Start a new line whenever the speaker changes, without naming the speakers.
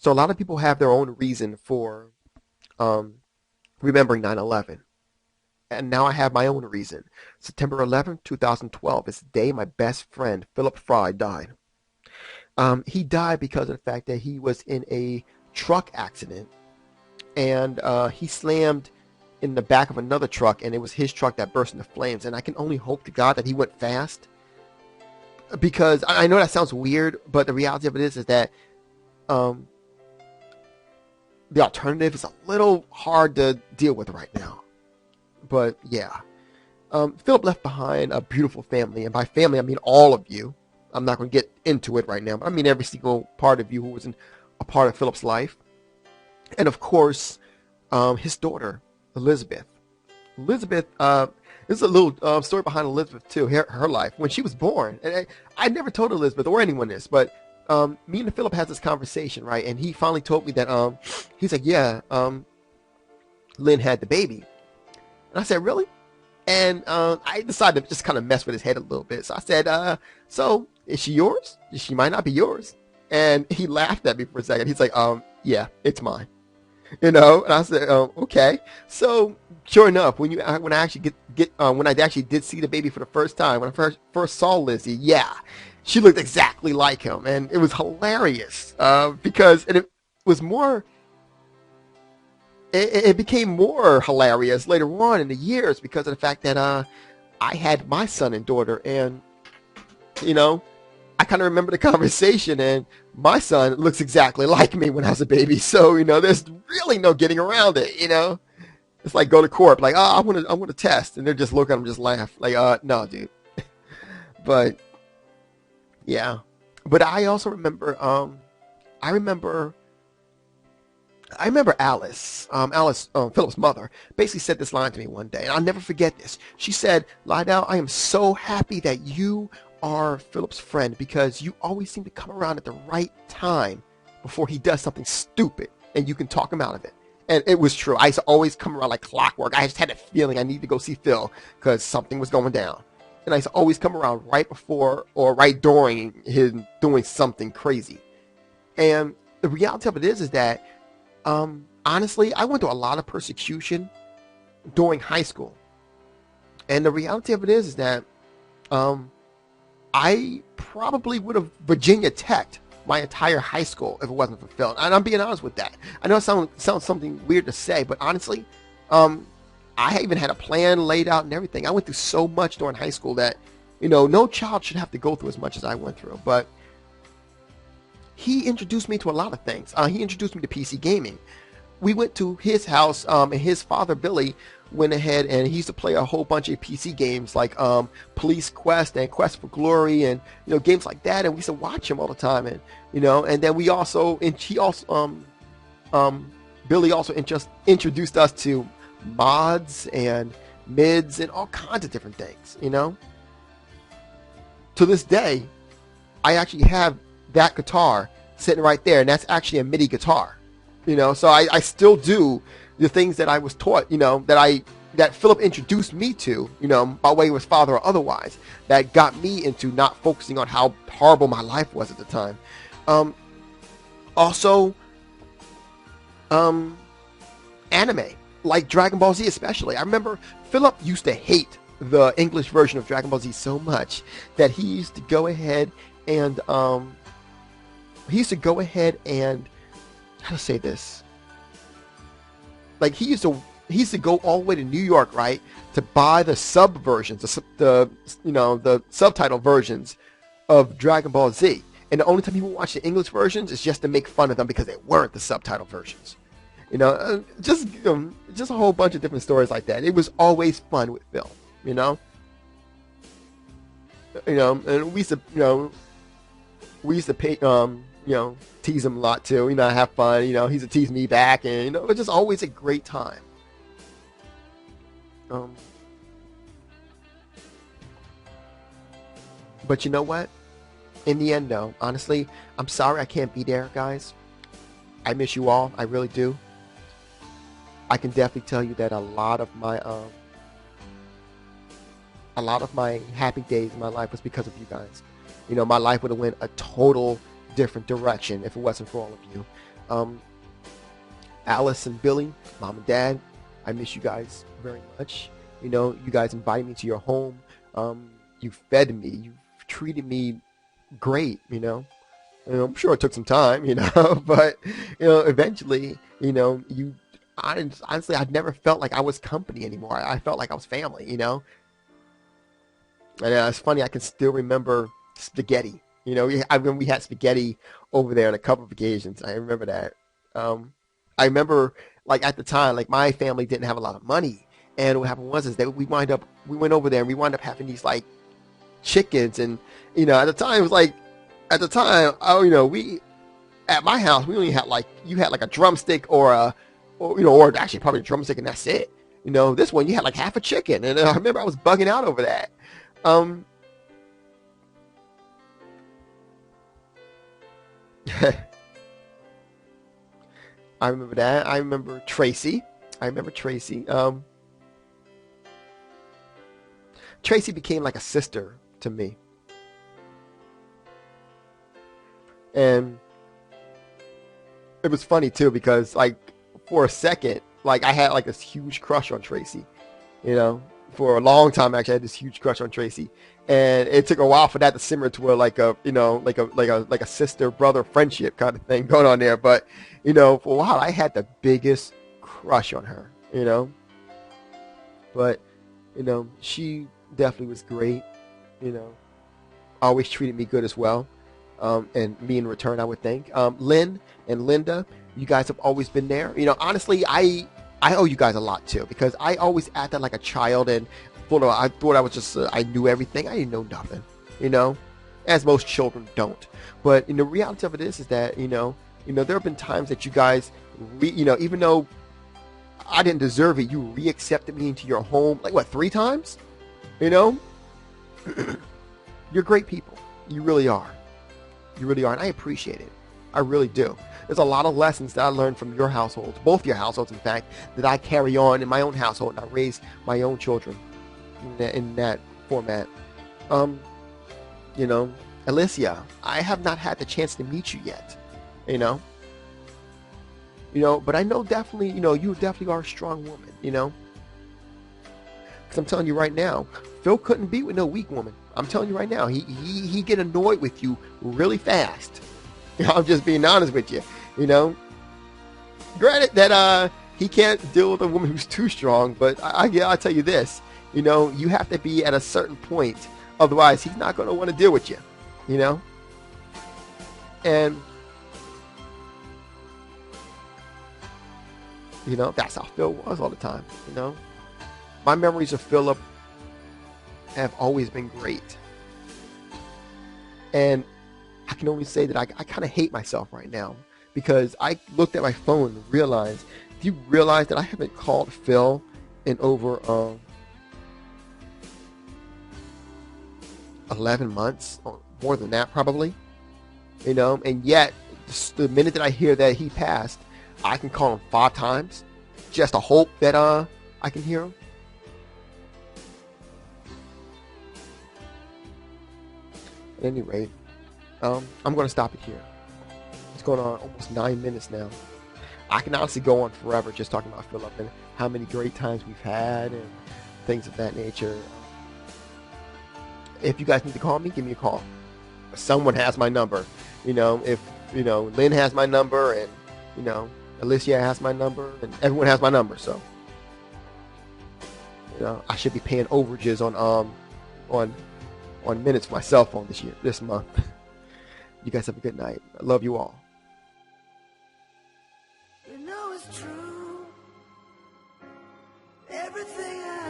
So a lot of people have their own reason for um, remembering 9/11. And now I have my own reason. September 11th, 2012 is the day my best friend, Phillip Frey, died. He died because of the fact that he was in a truck accident and he slammed in the back of another truck, and it was his truck that burst into flames. And I can only hope to God that he went fast, because I know that sounds weird, but the reality of it is that um, the alternative is a little hard to deal with right now. But yeah, Philip left behind a beautiful family, and by family I mean all of you. I'm not going to get into it right now, but I mean every single part of you who was a part of Philip's life, and of course, his daughter Elizabeth. Elizabeth, there's a little story behind Elizabeth too. Her life when she was born, and I never told Elizabeth or anyone this, but me and Philip had this conversation, right? And he finally told me that he's like, yeah, Lynn had the baby, and I said, really? And I decided to just kind of mess with his head a little bit. So I said, so is she yours? She might not be yours. And he laughed at me for a second. He's like, yeah, it's mine. And I said, okay. So sure enough, when I actually when I actually did see the baby for the first time, when I first saw Lizzie, yeah, she looked exactly like him, and it was hilarious because it was more. It became more hilarious later on in the years because of the fact that I had my son and daughter, and I kind of remember the conversation, and my son looks exactly like me when I was a baby. So there's really no getting around it. It's like go to court, like, oh, I want to test, and they're just look at him, just laugh, like, no, dude. But yeah, but I also remember, I remember Alice, Philip's mother, basically said this line to me one day, and I'll never forget this. She said, Lydell, I am so happy that you are Philip's friend because you always seem to come around at the right time before he does something stupid, and you can talk him out of it. And it was true. I used to always come around like clockwork. I just had a feeling I needed to go see Phil because something was going down. And I used to always come around right before or right during him doing something crazy. And the reality of it is that honestly, I went through a lot of persecution during high school. And the reality of it is that I probably would have Virginia Teched my entire high school if it wasn't for Phil. And I'm being honest with that. I know it sounds something weird to say, but honestly, I even had a plan laid out and everything. I went through so much during high school that, no child should have to go through as much as I went through. But he introduced me to a lot of things. He introduced me to PC gaming. We went to his house, and his father, Billy, went ahead and he used to play a whole bunch of PC games like Police Quest and Quest for Glory and games like that. And we used to watch him all the time, and and then we also Billy also introduced us to mods and mids and all kinds of different things. To this day, I actually have that guitar sitting right there, and that's actually a MIDI guitar. So I still do the things that I was taught, that Philip introduced me to, by way of his father or otherwise, that got me into not focusing on how horrible my life was at the time. Also, anime, like Dragon Ball Z especially. I remember Philip used to hate the English version of Dragon Ball Z so much that he used to go ahead and how to say this? Like he used to go all the way to New York, right, to buy the sub versions, the subtitle versions of Dragon Ball Z. And the only time he would watch the English versions is just to make fun of them because they weren't the subtitle versions. Just a whole bunch of different stories like that. It was always fun with Phil. And we used to pay, tease him a lot too. Have fun. He used to tease me back, and it was just always a great time. But you know what? In the end, though, honestly, I'm sorry I can't be there, guys. I miss you all. I really do. I can definitely tell you that a lot of my happy days in my life was because of you guys. My life would have went a total different direction if it wasn't for all of you. Um, Alice and Billy, mom and dad, I miss you guys very much. You know, you guys invited me to your home. You fed me. You treated me great. I'm sure it took some time. But eventually, honestly, I'd never felt like I was company anymore. I felt like I was family. And it's funny. I can still remember spaghetti. When we had spaghetti over there on a couple of occasions. I remember that. I remember, like, at the time, like, my family didn't have a lot of money, and what happened was is that we went over there and we wound up having these like chickens, and at the time it was like, we at my house we only had like, you had like a drumstick or actually probably a drumstick, and that's it. This one you had like half a chicken, and I remember I was bugging out over that. I remember that. I remember Tracy. Tracy became like a sister to me. And it was funny too because like for a second, like I had like this huge crush on Tracy. You know, for a long time actually I had this huge crush on Tracy. And it took a while for that to simmer to a like a like a sister brother friendship kind of thing going on there. But for a while I had the biggest crush on her. But she definitely was great. Always treated me good as well. And me in return, I would think. Lynn and Linda, you guys have always been there. Honestly, I owe you guys a lot too, because I always acted like a child, and I thought I was just I knew everything. I didn't know nothing, as most children don't. But the reality of it is that there have been times that you guys, even though I didn't deserve it, you re-accepted me into your home like what, 3 times? You're great people. You really are. You really are, and I appreciate it. I really do. There's a lot of lessons that I learned from your households, both your households, in fact, that I carry on in my own household, and I raise my own children in that format. Alicia, I have not had the chance to meet you yet. But I know definitely, you definitely are a strong woman. Because I'm telling you right now, Phil couldn't be with no weak woman. I'm telling you right now, he get annoyed with you really fast. I'm just being honest with you. Granted that he can't deal with a woman who's too strong, but I'll tell you this. You have to be at a certain point, otherwise he's not going to want to deal with you. And that's how Phil was all the time. My memories of Philip have always been great. And I can only say that I kind of hate myself right now, because I looked at my phone and realized, do you realize that I haven't called Phil in over 11 months, or more than that probably, and yet the minute that I hear that he passed, I can call him 5 times just to hope that I can hear him. At any rate, I'm going to stop it here. It's going on almost 9 minutes now. I can honestly go on forever just talking about Philip and how many great times we've had and things of that nature. If you guys need to call me, give me a call. Someone has my number. If Lynn has my number, and Alicia has my number, and everyone has my number. So I should be paying overages on minutes for my cell phone this month. You guys have a good night. I love you all.
It's true. Everything I